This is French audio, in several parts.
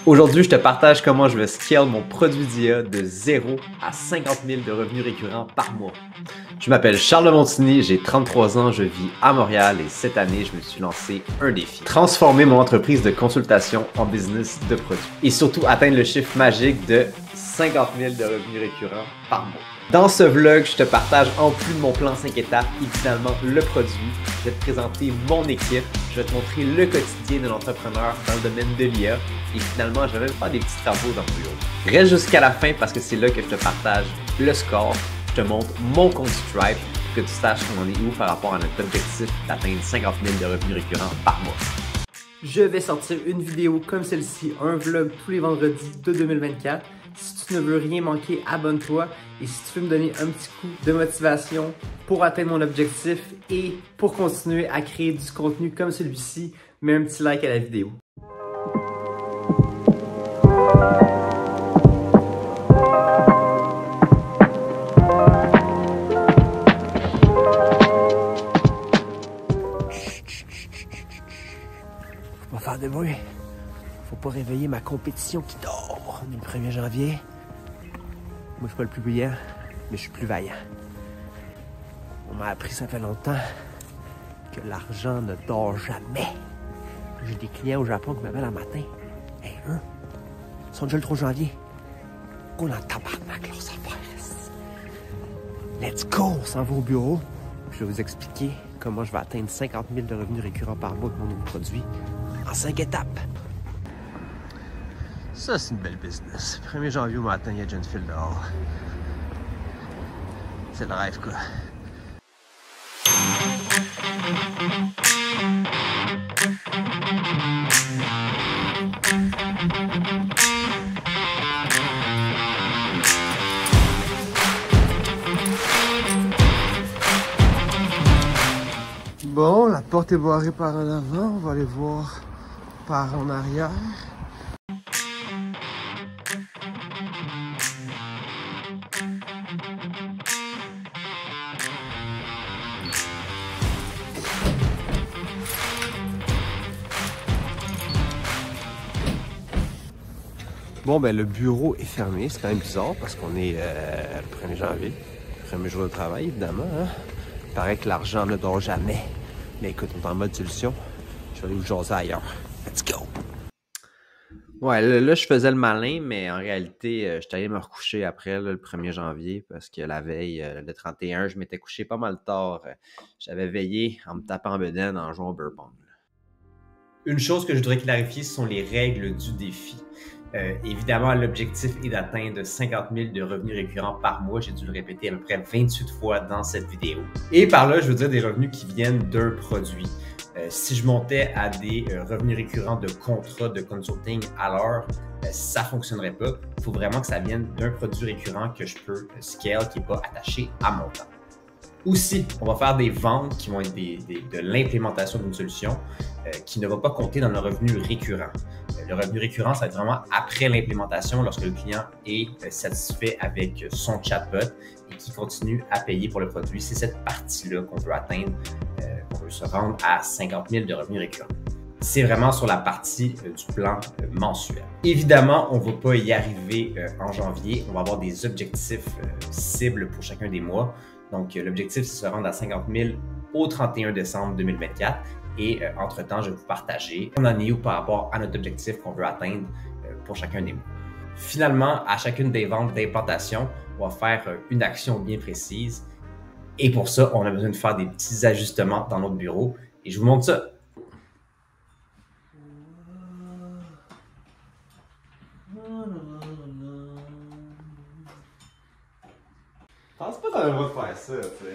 Aujourd'hui, je te partage comment je vais scale mon produit d'IA de 0 à 50 000 de revenus récurrents par mois. Je m'appelle Charles Lemontigny, j'ai 33 ans, je vis à Montréal et cette année, je me suis lancé un défi. Transformer mon entreprise de consultation en business de produits. Et surtout atteindre le chiffre magique de 50 000 de revenus récurrents par mois. Dans ce vlog, je te partage en plus de mon plan 5 étapes et finalement le produit. Je vais te présenter mon équipe, je vais te montrer le quotidien de l'entrepreneur dans le domaine de l'IA et finalement, je vais même faire des petits travaux dans mon bureau. Reste jusqu'à la fin parce que c'est là que je te partage le score, je te montre mon compte Stripe pour que tu saches on en est où par rapport à notre objectif d'atteindre 50 000 de revenus récurrents par mois. Je vais sortir une vidéo comme celle-ci, un vlog tous les vendredis de 2024. Si tu ne veux rien manquer, abonne-toi. Et si tu veux me donner un petit coup de motivation pour atteindre mon objectif et pour continuer à créer du contenu comme celui-ci, mets un petit like à la vidéo. Faut pas faire de bruit. Faut pas réveiller ma compétition qui dort. On est le 1er janvier. Moi, je suis pas le plus brillant, mais je suis plus vaillant. On m'a appris ça fait longtemps que l'argent ne dort jamais. J'ai des clients au Japon qui m'appellent un matin. Hey, eux, ils sont déjà le 3 janvier. On en tabarnak leurs affaires. Let's go! On s'en va au bureau. Je vais vous expliquer comment je vais atteindre 50 000 de revenus récurrents par mois avec mon nouveau produit en 5 étapes. Ça, c'est une belle business. 1er janvier au matin, il y a déjà une file dehors. C'est le rêve, quoi. Bon, la porte est barrée par en avant. On va aller voir par en arrière. Bon, ben le bureau est fermé. C'est quand même bizarre parce qu'on est le 1er janvier. Premier jour de travail, évidemment. Hein? Il paraît que l'argent ne dort jamais. Mais écoute, on est en mode solution. Je vais aller vous jaser ailleurs. Let's go! Ouais, là, je faisais le malin, mais en réalité, j'étais allé me recoucher après là, le 1er janvier parce que la veille, le 31, je m'étais couché pas mal tard. J'avais veillé en me tapant en bedaine en jouant au beer pong. Une chose que je voudrais clarifier, ce sont les règles du défi. Évidemment, l'objectif est d'atteindre 50 000 de revenus récurrents par mois. J'ai dû le répéter à peu près 28 fois dans cette vidéo. Et par là, je veux dire des revenus qui viennent d'un produit. Si je montais à des revenus récurrents de contrats de consulting à l'heure, ça ne fonctionnerait pas. Il faut vraiment que ça vienne d'un produit récurrent que je peux scale, qui n'est pas attaché à mon temps. Aussi, on va faire des ventes qui vont être de l'implémentation d'une solution qui ne va pas compter dans le revenu récurrent. Le revenu récurrent, ça va être vraiment après l'implémentation, lorsque le client est satisfait avec son chatbot et qui continue à payer pour le produit. C'est cette partie-là qu'on veut atteindre, qu'on veut se rendre à 50 000 de revenus récurrents. C'est vraiment sur la partie du plan mensuel. Évidemment, on ne va pas y arriver en janvier. On va avoir des objectifs cibles pour chacun des mois. Donc, l'objectif, c'est de se rendre à 50 000 au 31 décembre 2024. Et entre-temps, je vais vous partager on en est où par rapport à notre objectif qu'on veut atteindre pour chacun des mois. Finalement, à chacune des ventes d'implantation, on va faire une action bien précise. Et pour ça, on a besoin de faire des petits ajustements dans notre bureau. Et je vous montre ça. Je pense pas que t'as le droit de faire ça, tu sais.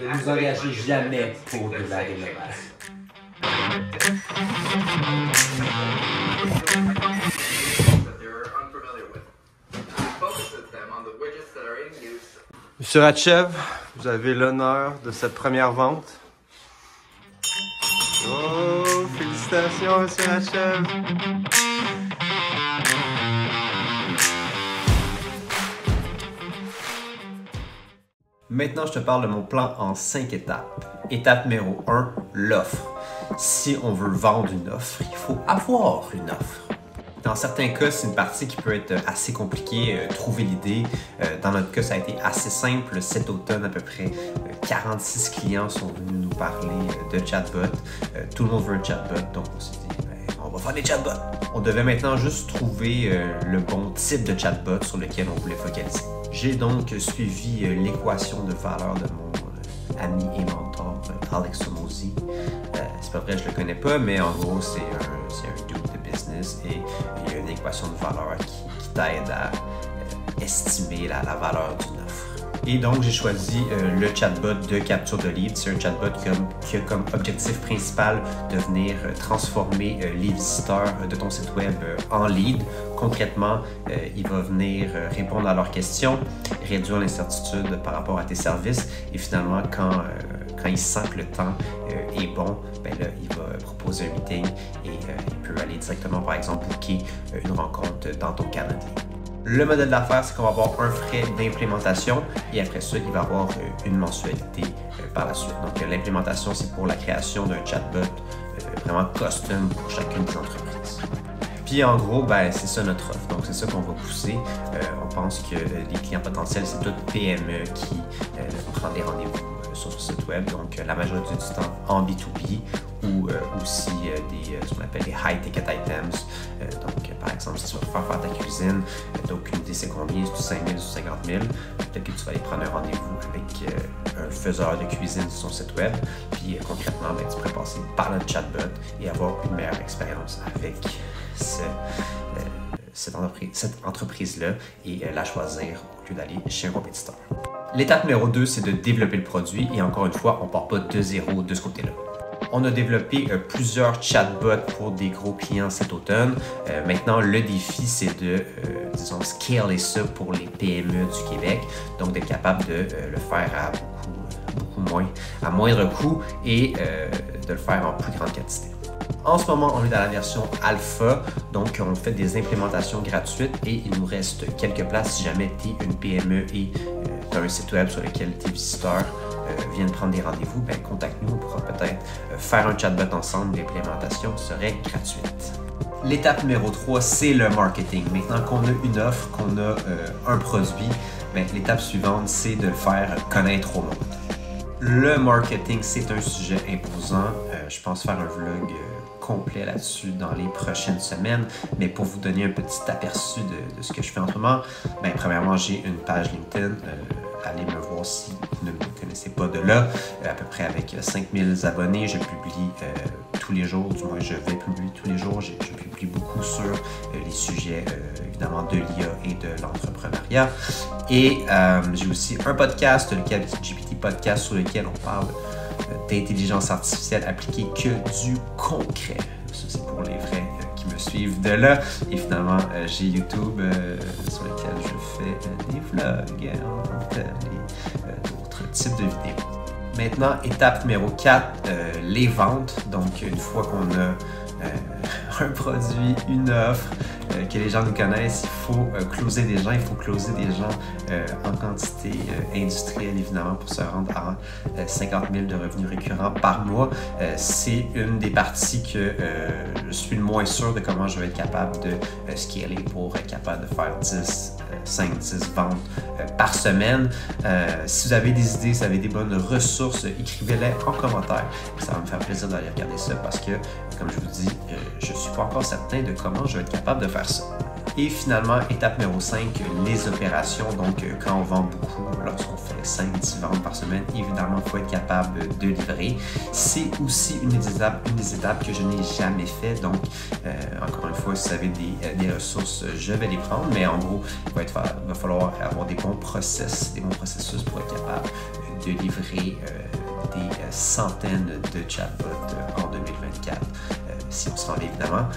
Ne vous engagez jamais pour de la rénovation. Monsieur Ratchev, vous avez l'honneur de cette première vente. Oh, félicitations. Félicitations, monsieur Hacheb. Maintenant, je te parle de mon plan en 5 étapes. Étape numéro 1, l'offre. Si on veut vendre une offre, il faut avoir une offre. Dans certains cas, c'est une partie qui peut être assez compliquée, trouver l'idée. Dans notre cas, ça a été assez simple. Cet automne, à peu près 46 clients sont venus nous parler de chatbot. Tout le monde veut un chatbot, donc on s'est dit, on va faire des chatbots. On devait maintenant juste trouver le bon type de chatbot sur lequel on voulait focaliser. J'ai donc suivi l'équation de valeur de mon ami et mentor, Alex Hormozi. C'est pas vrai, je le connais pas, mais en gros, c'est un dude de business et il y a une équation de valeur qui t'aide à estimer la valeur d'une offre. Et donc, j'ai choisi le chatbot de capture de leads. C'est un chatbot qui a comme objectif principal de venir transformer les visiteurs de ton site web en leads. Concrètement, il va venir répondre à leurs questions, réduire l'incertitude par rapport à tes services et finalement, quand il sent que le temps est bon, ben là, il va proposer un meeting et il peut aller directement, par exemple, booker une rencontre dans ton calendrier. Le modèle d'affaires, c'est qu'on va avoir un frais d'implémentation et après ça, il va y avoir une mensualité par la suite. Donc, l'implémentation, c'est pour la création d'un chatbot vraiment custom pour chacune des entreprises. Puis, en gros, ben, c'est ça notre offre. Donc, c'est ça qu'on va pousser. On pense que les clients potentiels, c'est toutes PME qui prennent des rendez-vous sur ce site web. Donc, la majorité du temps en B2B ou aussi ce qu'on appelle des high-ticket items. Donc, par exemple, si tu vas faire ta cuisine, tu n'as aucune idée c'est combien, c'est 5 000 ou 50 000. Peut-être que tu vas aller prendre un rendez-vous avec un faiseur de cuisine sur son site web. Puis, concrètement, ben, tu pourrais passer par le chatbot et avoir une meilleure expérience avec cette entreprise-là et la choisir au lieu d'aller chez un compétiteur. L'étape numéro 2, c'est de développer le produit et encore une fois, on ne part pas de zéro de ce côté-là. On a développé plusieurs chatbots pour des gros clients cet automne. Maintenant, le défi, c'est de, disons, scaler ça pour les PME du Québec. Donc, d'être capable de le faire à moindre coût et de le faire en plus grande quantité. En ce moment, on est dans la version alpha, donc on fait des implémentations gratuites et il nous reste quelques places si jamais tu es une PME et tu as un site web sur lequel tes visiteurs viennent prendre des rendez-vous, ben, contacte-nous, on pourra peut-être faire un chatbot ensemble, l'implémentation serait gratuite. L'étape numéro 3, c'est le marketing. Maintenant qu'on a une offre, qu'on a un produit, ben, l'étape suivante, c'est de le faire connaître au monde. Le marketing, c'est un sujet imposant. Je pense faire un vlog complet là-dessus dans les prochaines semaines. Mais pour vous donner un petit aperçu de ce que je fais en ce moment, ben, premièrement, j'ai une page LinkedIn. Allez me voir si vous ne me connaissez pas de là. À peu près avec 5000 abonnés, je publie tous les jours, du moins je vais publier tous les jours. Je publie beaucoup sur les sujets évidemment de l'IA et de l'entrepreneuriat. Et j'ai aussi un podcast, le ChatGPT Podcast, sur lequel on parle d'intelligence artificielle appliquée que du concret. Ça, c'est pour les vrais qui me suivent de là. Et finalement, j'ai YouTube sur lequel je fais des vlogs, d'autres types de vidéos. Maintenant, étape numéro 4, les ventes. Donc, une fois qu'on a un produit, une offre, que les gens nous connaissent, il faut closer des gens, il faut closer des gens en quantité industrielle, évidemment, pour se rendre à 50 000 de revenus récurrents par mois. C'est une des parties que je suis le moins sûr de comment je vais être capable de scaler pour être capable de faire 5-10 ventes par semaine. Si vous avez des idées, si vous avez des bonnes ressources, écrivez-les en commentaire. Ça va me faire plaisir d'aller regarder ça parce que, comme je vous dis, je ne suis pas encore certain de comment je vais être capable de faire ça. Et finalement, étape numéro 5, les opérations. Donc, quand on vend beaucoup, lorsqu'on fait 5-10 ventes par semaine, évidemment, il faut être capable de livrer. C'est aussi une des étapes que je n'ai jamais fait. Donc, encore une fois, si vous avez des ressources, je vais les prendre. Mais en gros, il va falloir avoir des bons processus pour être capable de livrer des centaines de chatbots en 2024. Si on se rend évidemment.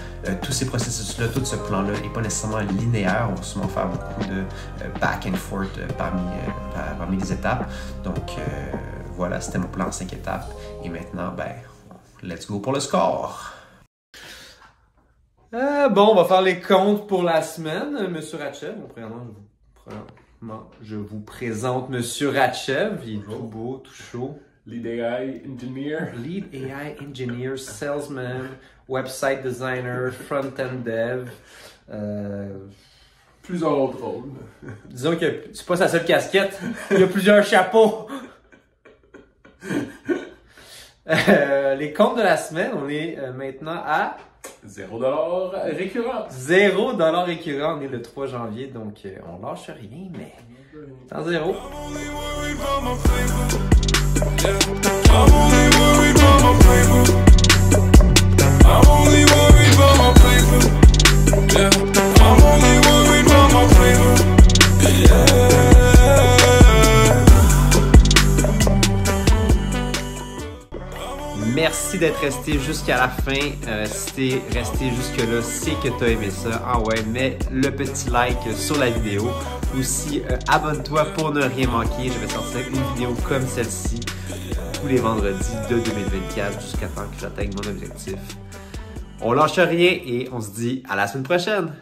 Tous ces processus-là, tout ce plan-là n'est pas nécessairement linéaire. On va souvent faire beaucoup de back and forth parmi les étapes. Donc voilà, c'était mon plan en 5 étapes. Et maintenant, ben, let's go pour le score! Bon, on va faire les comptes pour la semaine. Monsieur Ratchev, je vous présente Monsieur Ratchev. Il est tout beau, tout chaud. Lead AI Engineer. Lead AI Engineer, Salesman, Website Designer, Front-End Dev. Plusieurs autres rôles. Disons que c'est pas sa seule casquette. Il y a plusieurs chapeaux. Les comptes de la semaine, on est maintenant à... $0 récurrent. $0 récurrent. On est le 3 janvier, donc on lâche rien, mais... Dans zéro. Merci d'être resté jusqu'à la fin. Si t'es resté jusque-là, c'est que t'as aimé ça. Ah ouais, mets le petit like sur la vidéo. Aussi, abonne-toi pour ne rien manquer. Je vais sortir une vidéo comme celle-ci tous les vendredis de 2024 jusqu'à temps que j'atteigne mon objectif. On lâche rien et on se dit à la semaine prochaine!